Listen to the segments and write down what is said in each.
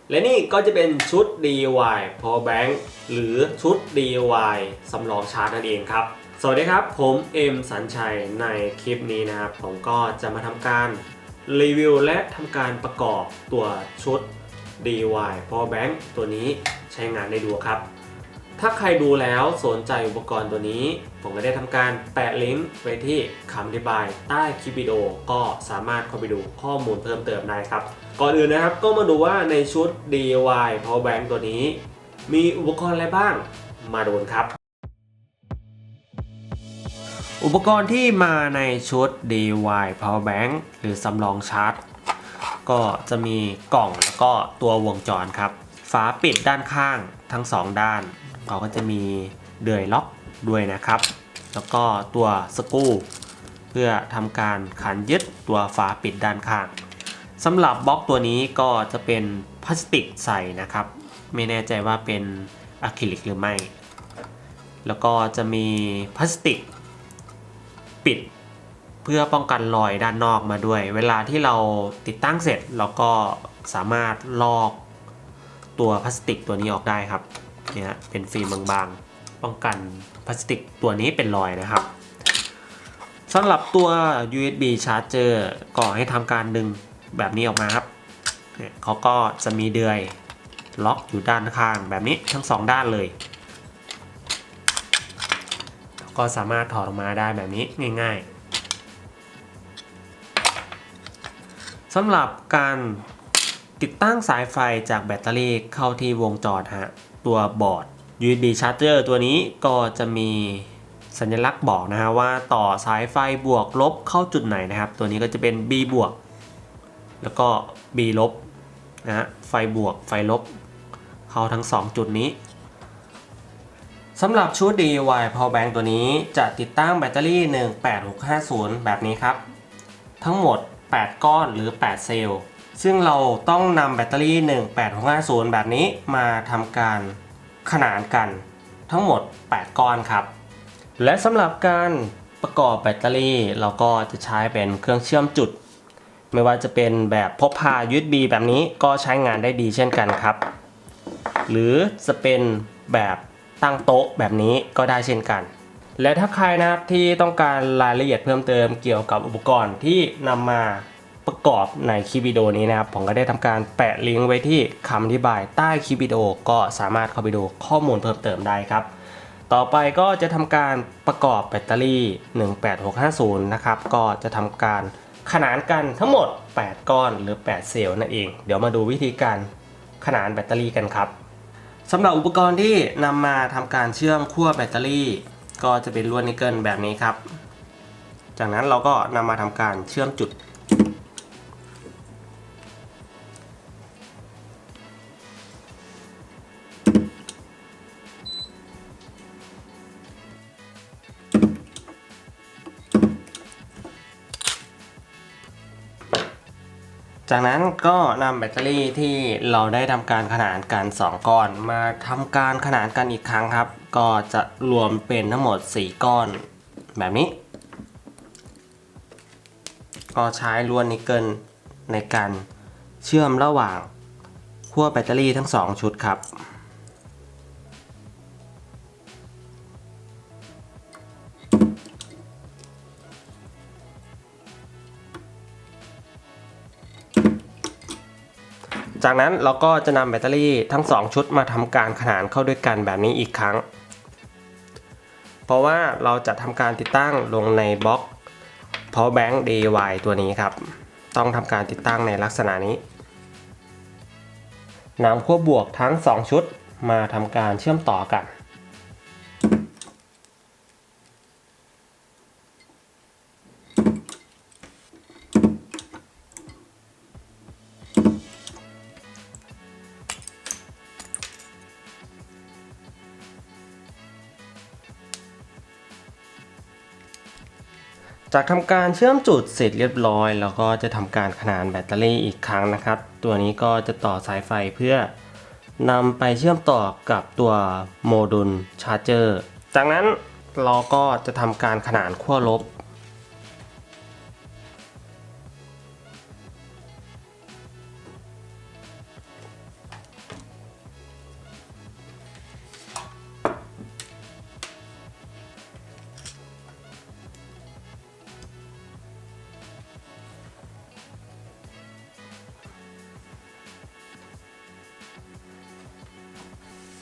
และนี่ก็จะเป็นชุด DIY Power Bank หรือชุด DIY สำรองชาร์จนั่นเองครับสวัสดีครับผมเอ็มสัญชัยในคลิปนี้นะครับผมก็จะมาทำการรีวิวและทำการประกอบตัวชุด DIY Power Bank ตัวนี้ใช้งานได้ดูครับถ้าใครดูแล้วสนใจอุปกรณ์ตัวนี้ผมก็ได้ทำการแปะลิงก์ไว้ที่คำอธิบายใต้คลิปวิดีโอก็สามารถเข้าไปดูข้อมูลเพิ่มเติมได้ครับก่อนอื่นนะครับก็มาดูว่าในชุด DIY Power Bank ตัวนี้มีอุปกรณ์อะไรบ้างมาดูกันครับอุปกรณ์ที่มาในชุด DIY Power Bank หรือสำรองชาร์จก็จะมีกล่องแล้วก็ตัววงจรครับฝาปิดด้านข้างทั้ง2ด้านเขาก็จะมีเลื่อยล็อกด้วยนะครับแล้วก็ตัวสกรูเพื่อทำการขันยึดตัวฝาปิดด้านข้างสำหรับบล็อกตัวนี้ก็จะเป็นพลาสติกใสนะครับไม่แน่ใจว่าเป็นอะคริลิกหรือไม่แล้วก็จะมีพลาสติกปิดเพื่อป้องกันรอยด้านนอกมาด้วยเวลาที่เราติดตั้งเสร็จเราก็สามารถลอกตัวพลาสติกตัวนี้ออกได้ครับเนี่ยเป็นฟิล์มบางๆป้องกันพลาสติกตัวนี้เป็นรอยนะครับสำหรับตัว USB charger ก็ให้ทำการดึงแบบนี้ออกมาครับเนี่ยเขาก็จะมีเดือยล็อกอยู่ด้านข้างแบบนี้ทั้ง2ด้านเลยก็สามารถถอดออกมาได้แบบนี้ง่ายๆสำหรับการติดตั้งสายไฟจากแบตเตอรี่เข้าที่วงจรฮะตัวบอร์ด USB charger ตัวนี้ก็จะมีสัญลักษณ์บอกนะฮะว่าต่อสายไฟบวกลบเข้าจุดไหนนะครับตัวนี้ก็จะเป็น B บวกแล้วก็ B ลบนะฮะไฟบวกไฟลบเข้าทั้ง2จุดนี้สำหรับชุด DIY Power Bank ตัวนี้จะติดตั้งแบตเตอรี่18650แบบนี้ครับทั้งหมด8ก้อนหรือ8เซลล์ซึ่งเราต้องนำแบตเตอรี่18650แบบนี้มาทำการขนานกันทั้งหมด8ก้อนครับและสำหรับการประกอบแบตเตอรี่เราก็จะใช้เป็นเครื่องเชื่อมจุดไม่ว่าจะเป็นแบบพกพา USB แบบนี้ก็ใช้งานได้ดีเช่นกันครับหรือจะเป็นแบบตั้งโต๊ะแบบนี้ก็ได้เช่นกันและถ้าใครนะครับที่ต้องการรายละเอียดเพิ่มเติมเกี่ยวกับอุปกรณ์ที่นำมาประกอบในคลิปวิดีโอนี้นะครับผมก็ได้ทำการแปะลิงก์ไว้ที่คำอธิบายใต้คลิปวิดีโอก็สามารถเข้าไปดูข้อมูลเพิ่มเติมได้ครับต่อไปก็จะทำการประกอบแบตเตอรี่18650นะครับก็จะทำการขนานกันทั้งหมด8ก้อนหรือ8เซลล์นั่นเองเดี๋ยวมาดูวิธีการขนานแบตเตอรี่กันครับสำหรับอุปกรณ์ที่นำมาทำการเชื่อมขั้วแบตเตอรี่ก็จะเป็นลวดนิกเกิลแบบนี้ครับจากนั้นเราก็นำมาทำการเชื่อมจุดจากนั้นก็นำแบตเตอรี่ที่เราได้ทำการขนานกัน2ก้อนมาทำการขนานกันอีกครั้งครับก็จะรวมเป็นทั้งหมด4ก้อนแบบนี้ก็ใช้ลวดนิกเกิลในการเชื่อมระหว่างขั้วแบตเตอรี่ทั้ง2ชุดครับจากนั้นเราก็จะนำแบตเตอรี่ทั้ง2ชุดมาทำการขนานเข้าด้วยกันแบบนี้อีกครั้งเพราะว่าเราจะทำการติดตั้งลงในบล็อก Power Bank DIY ตัวนี้ครับต้องทำการติดตั้งในลักษณะนี้นำขั้วบวกทั้ง2ชุดมาทำการเชื่อมต่อกันจากทำการเชื่อมจุดเสร็จเรียบร้อยแล้วก็จะทำการขนานแบตเตอรี่อีกครั้งนะครับตัวนี้ก็จะต่อสายไฟเพื่อนำไปเชื่อมต่อกับตัวโมดูลชาร์จเจอร์จากนั้นเราก็จะทำการขนานขั้วลบ จ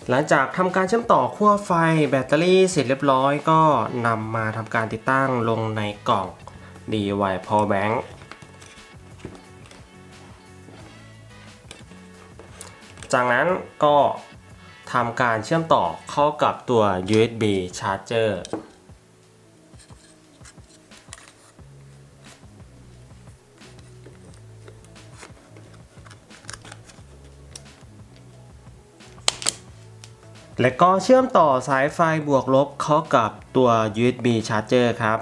หลังจากทำการเชื่อมต่อขั้วไฟแบตเตอรี่เสร็จเรียบร้อยก็นำมาทำการติดตั้งลงในกล่อง DIY Power Bank จากนั้นก็ทำการเชื่อมต่อเข้ากับตัว USB Chargerและก็เชื่อมต่อสายไฟบวกลบเข้ากับตัว USB Charger ครับ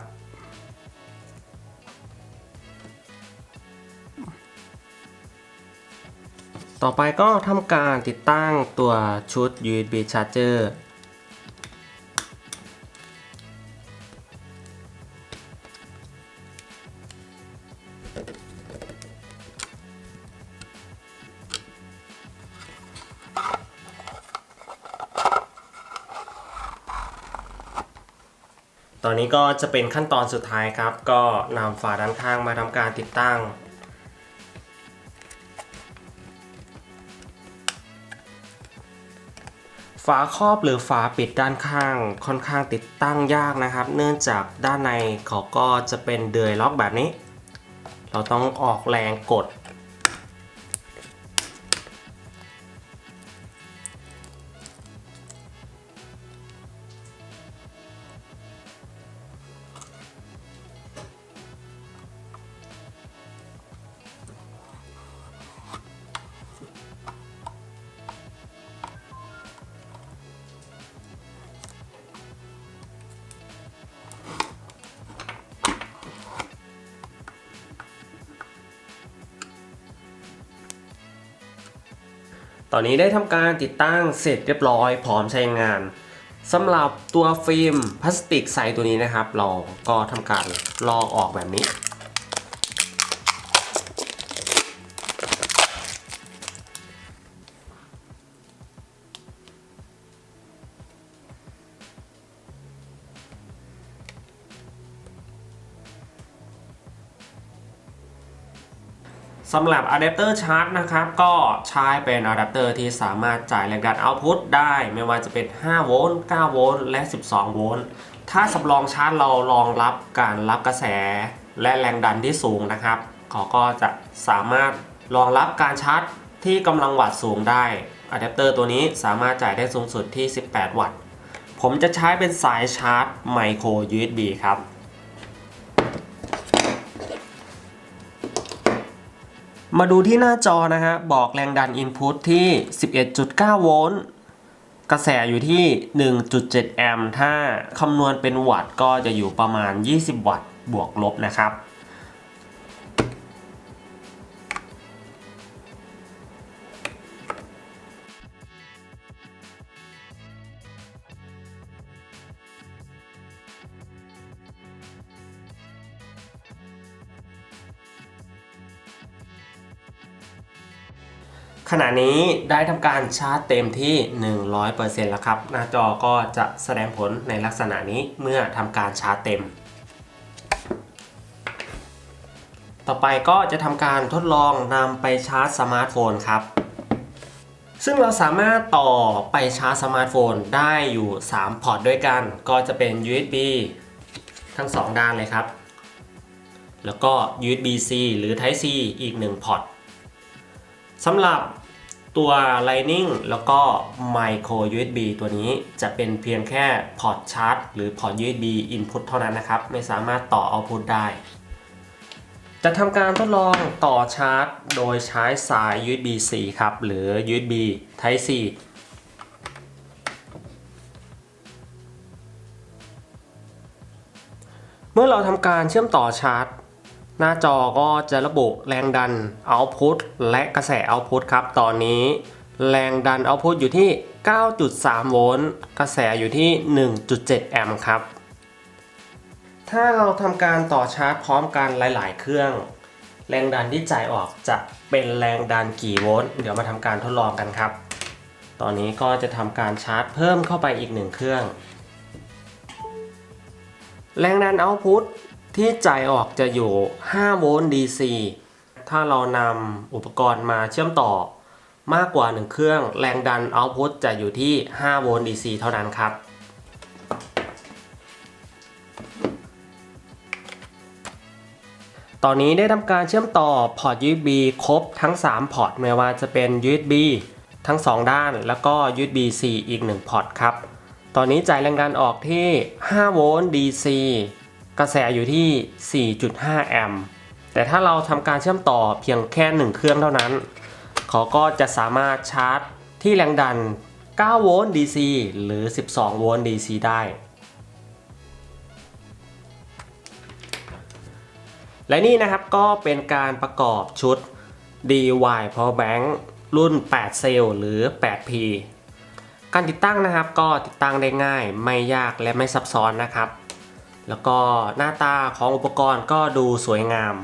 ต่อไปก็ทำการติดตั้งตัวชุด USB Chargerตอนนี้ก็จะเป็นขั้นตอนสุดท้ายครับ ก็นำฝาด้านข้างมาทำการติดตั้งฝาครอบหรือฝาปิดด้านข้างค่อนข้างติดตั้งยากนะครับเนื่องจากด้านในเขาก็จะเป็นเดือยล็อกแบบนี้เราต้องออกแรงกดตอนนี้ได้ทำการติดตั้งเสร็จเรียบร้อยพร้อมใช้งานสำหรับตัวฟิล์มพลาสติกใสตัวนี้นะครับเราก็ทำการลอกออกแบบนี้สำหรับอะแดปเตอร์ชาร์จนะครับก็ใช้เป็นอะแดปเตอร์ที่สามารถจ่ายแรงดันเอาต์พุตได้ไม่ว่าจะเป็น5โวลต์9โวลต์และ12โวลต์ถ้าสำรองชาร์จเรารองรับการรับกระแสและแรงดันที่สูงนะครับเขาก็จะสามารถรองรับการชาร์จที่กำลังวัตต์สูงได้อะแดปเตอร์ตัวนี้สามารถจ่ายได้สูงสุดที่18วัตต์ผมจะใช้เป็นสายชาร์จไมโคร USB ครับมาดูที่หน้าจอนะฮะบอกแรงดัน Input ที่ 11.9 โวลต์กระแสอยู่ที่ 1.7 แอมป์ถ้าคำนวณเป็นวัตต์ก็จะอยู่ประมาณ 20 วัตต์บวกลบนะครับขณะนี้ได้ทำการชาร์จเต็มที่ 100% แล้วครับหน้าจอก็จะแสดงผลในลักษณะนี้เมื่อทำการชาร์จเต็มต่อไปก็จะทำการทดลองนำไปชาร์จสมาร์ทโฟนครับซึ่งเราสามารถต่อไปชาร์จสมาร์ทโฟนได้อยู่3พอร์ตด้วยกันก็จะเป็น USB ทั้ง2ด้านเลยครับแล้วก็ USB-C หรือ Type C อีก1พอร์ตสำหรับตัว Lightning แล้วก็ Micro USB ตัวนี้จะเป็นเพียงแค่พอร์ตชาร์จหรือพอร์ต USB Input เท่านั้นนะครับไม่สามารถต่อ Output ได้จะทำการทดลองต่อชาร์จโดยใช้สาย USB-C ครับหรือ USB Type C เมื่อเราทำการเชื่อมต่อชาร์จหน้าจอก็จะระบุแรงดัน Output และกระแส Output ครับตอนนี้แรงดัน Output อยู่ที่ 9.3 โวลต์กระแสอยู่ที่ 1.7 แอมป์ครับถ้าเราทำการต่อชาร์จพร้อมกันหลายๆเครื่องแรงดันที่จ่ายออกจะเป็นแรงดันกี่โวลต์เดี๋ยวมาทำการทดลองกันครับตอนนี้ก็จะทำการชาร์จเพิ่มเข้าไปอีก1เครื่องแรงดัน Output ที่จ่ายออกจะอยู่5โวลต์ DC ถ้าเรานำอุปกรณ์มาเชื่อมต่อ มากกว่า1เครื่องแรงดันเอาต์พุตจะอยู่ที่5โวลต์ DC เท่านั้นครับตอนนี้ได้ทำการเชื่อมต่อพอร์ต USB ครบทั้ง3พอร์ตไม่ว่าจะเป็น USB ทั้ง2ด้านแล้วก็ USB-C อีก1พอร์ตครับตอนนี้จ่ายแรงดันออกที่5โวลต์ DC กระแสอยู่ที่ 4.5 แอมป์แต่ถ้าเราทำการเชื่อมต่อเพียงแค่1เครื่องเท่านั้นเขาก็จะสามารถชาร์จที่แรงดัน9โวลต์ DC หรือ12โวลต์ DC ได้และนี่นะครับก็เป็นการประกอบชุด DY Power Bank รุ่น8เซลล์หรือ 8P การติดตั้งนะครับก็ติดตั้งได้ง่ายไม่ยากและไม่ซับซ้อนนะครับแล้วก็หน้าตาของอุปกรณ์ก็ดูสวยงาม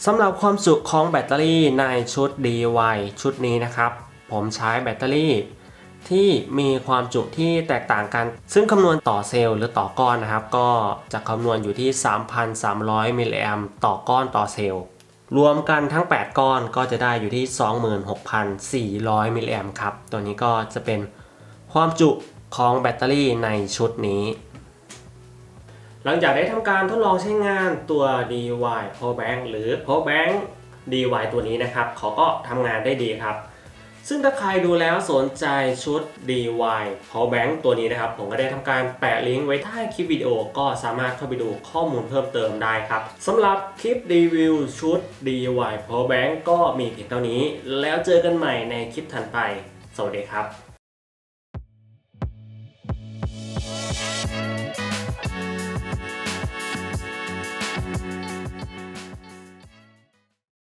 สำหรับความจุของแบตเตอรี่ในชุด DY ชุดนี้นะครับผมใช้แบตเตอรี่ที่มีความจุที่แตกต่างกันซึ่งคำนวณต่อเซลล์หรือต่อก้อนนะครับก็จะคำนวณอยู่ที่ 3,300 มิลลิแอมป์ต่อก้อนต่อเซลล์รวมกันทั้ง8ก้อนก็จะได้อยู่ที่ 26,400 มิลลิแอมป์ครับตัวนี้ก็จะเป็นความจุของแบตเตอรี่ในชุดนี้หลังจากได้ทำการทดลองใช้งานตัว DY Power Bank หรือ Power Bank DY ตัวนี้นะครับเขาก็ทำงานได้ดีครับซึ่งถ้าใครดูแล้วสนใจชุด DY Power Bank ตัวนี้นะครับผมก็ได้ทำการแปะลิงก์ไว้ใต้คลิปวิดีโอก็สามารถเข้าไปดูข้อมูลเพิ่มเติมได้ครับสำหรับคลิปรีวิวชุด DY Power Bank ก็มีเพียงเท่านี้แล้วเจอกันใหม่ในคลิปถัดไปสวัสดีครับ